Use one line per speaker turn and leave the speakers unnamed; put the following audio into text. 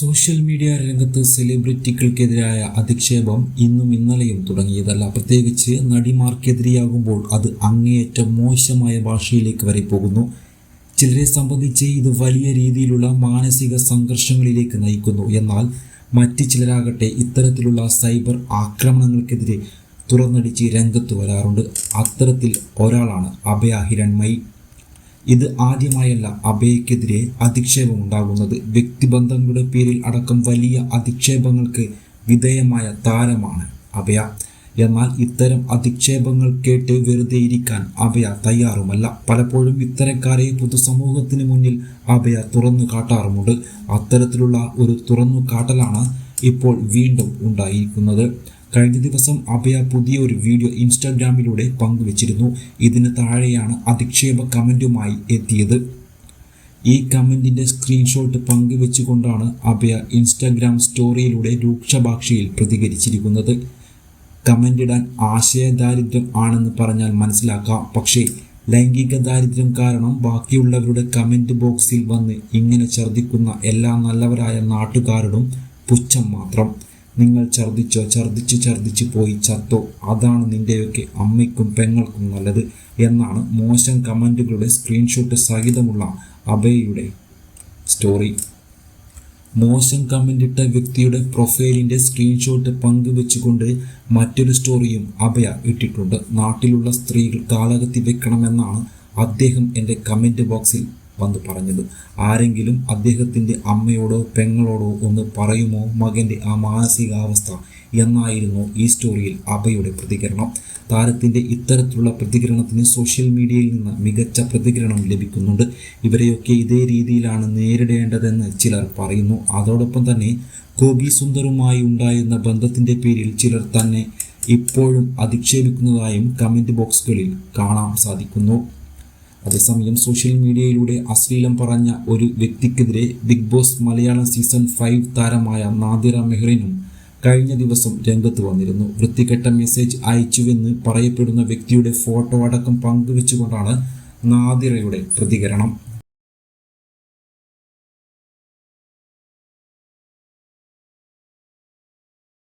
Social media രംഗത്ത് സെലിബ്രിറ്റികൾക്കെതിരായ അധിക്ഷേപം ഇന്നും ഇന്നലെയും തുടങ്ങിയതല്ല. പ്രത്യേകിച്ച് നടിമാർക്കെതിരെയാകുമ്പോൾ അത് അങ്ങേയറ്റം മോശമായ ഭാഷയിലേക്ക് വരെ പോകുന്നു. ചിലരെ സംബന്ധിച്ച് ഇത് വലിയ രീതിയിലുള്ള മാനസിക സംഘർഷങ്ങളിലേക്ക് നയിക്കുന്നു. എന്നാൽ മറ്റ് ചിലരാകട്ടെ ഇത്തരത്തിലുള്ള സൈബർ ആക്രമണങ്ങൾക്കെതിരെ തുറന്നടിച്ച് രംഗത്ത് വരാറുണ്ട്. അത്തരത്തിൽ ഒരാളാണ് അഭയ ഹിരൺമയി. ഇത് ആദ്യമായല്ല അഭയക്കെതിരെ അധിക്ഷേപമുണ്ടാകുന്നത്. വ്യക്തിബന്ധങ്ങളുടെ പേരിൽ അടക്കം വലിയ അധിക്ഷേപങ്ങൾക്ക് വിധേയമായ താരമാണ് അഭയ. എന്നാൽ ഇത്തരം അധിക്ഷേപങ്ങൾ കേട്ട് വെറുതെ ഇരിക്കാൻ അഭയ തയ്യാറുമല്ല. പലപ്പോഴും ഇത്തരക്കാരെ പൊതുസമൂഹത്തിന് മുന്നിൽ അഭയ തുറന്നു കാട്ടാറുമുണ്ട്. അത്തരത്തിലുള്ള ഒരു തുറന്നു കാട്ടലാണ് ഇപ്പോൾ വീണ്ടും ഉണ്ടായിരിക്കുന്നത്. കഴിഞ്ഞ ദിവസം അഭയ പുതിയൊരു വീഡിയോ ഇൻസ്റ്റാഗ്രാമിലൂടെ പങ്കുവച്ചിരുന്നു. ഇതിന് താഴെയാണ് അധിക്ഷേപ കമൻറ്റുമായി എത്തിയത്. ഈ കമൻറ്റിൻ്റെ സ്ക്രീൻഷോട്ട് പങ്കുവെച്ചുകൊണ്ടാണ് അഭയ ഇൻസ്റ്റാഗ്രാം സ്റ്റോറിയിലൂടെ രൂക്ഷഭാഷയിൽ പ്രതികരിച്ചിരിക്കുന്നത്. കമൻറ്റിടാൻ ആശയദാരിദ്ര്യം ആണെന്ന് പറഞ്ഞാൽ മനസ്സിലാക്കാം. പക്ഷേ ലൈംഗിക ദാരിദ്ര്യം കാരണം ബാക്കിയുള്ളവരുടെ കമൻറ്റ് ബോക്സിൽ വന്ന് ഇങ്ങനെ ഛർദ്ദിക്കുന്ന എല്ലാ നല്ലവരായ നാട്ടുകാരോടും പുച്ഛം മാത്രം. നിങ്ങൾ ഛർദ്ദിച്ചു പോയി ചത്തോ, അതാണ് നിൻ്റെയൊക്കെ അമ്മയ്ക്കും പെങ്ങൾക്കും നല്ലത് എന്നാണ് മോശം കമൻറ്റുകളുടെ സ്ക്രീൻഷോട്ട് സഹിതമുള്ള അഭയയുടെ സ്റ്റോറി. മോശം കമൻറ്റിട്ട വ്യക്തിയുടെ പ്രൊഫൈലിൻ്റെ സ്ക്രീൻഷോട്ട് പങ്കുവെച്ചുകൊണ്ട് മറ്റൊരു സ്റ്റോറിയും അഭയ ഇട്ടിട്ടുണ്ട്. നാട്ടിലുള്ള സ്ത്രീകൾ കാലകത്തി വെക്കണമെന്നാണ് അദ്ദേഹം എൻ്റെ കമൻറ്റ് ബോക്സിൽ വന്ന് പറഞ്ഞത്. ആരെങ്കിലും അദ്ദേഹത്തിൻ്റെ അമ്മയോടോ പെങ്ങളോടോ ഒന്ന് പറയുമോ മകൻ്റെ ആ മാനസികാവസ്ഥ എന്നായിരുന്നു ഈ സ്റ്റോറിയിൽ അഭയുടെ പ്രതികരണം. താരത്തിൻ്റെ ഇത്തരത്തിലുള്ള പ്രതികരണത്തിന് സോഷ്യൽ മീഡിയയിൽ നിന്ന് മികച്ച പ്രതികരണം ലഭിക്കുന്നുണ്ട്. ഇവരെയൊക്കെ ഇതേ രീതിയിലാണ് നേരിടേണ്ടതെന്ന് ചിലർ പറയുന്നു. അതോടൊപ്പം തന്നെ ഗോപി സുന്ദറുമായി ഉണ്ടായിരുന്ന ബന്ധത്തിൻ്റെ പേരിൽ ചിലർ തന്നെ ഇപ്പോഴും അധിക്ഷേപിക്കുന്നതായും കമൻറ്റ് ബോക്സുകളിൽ കാണാൻ സാധിക്കുന്നു. അതേസമയം സോഷ്യൽ മീഡിയയിലൂടെ അശ്ലീലം പറഞ്ഞ ഒരു വ്യക്തിക്കെതിരെ ബിഗ് ബോസ് മലയാളം സീസൺ 5 താരമായ നാദിറ മെഹ്റിനും കഴിഞ്ഞ ദിവസം രംഗത്ത് വന്നിരുന്നു. വൃത്തികെട്ട മെസ്സേജ് അയച്ചുവെന്ന് പറയപ്പെടുന്ന വ്യക്തിയുടെ ഫോട്ടോ അടക്കം പങ്കുവെച്ചുകൊണ്ടാണ് നാദിറയുടെ പ്രതികരണം.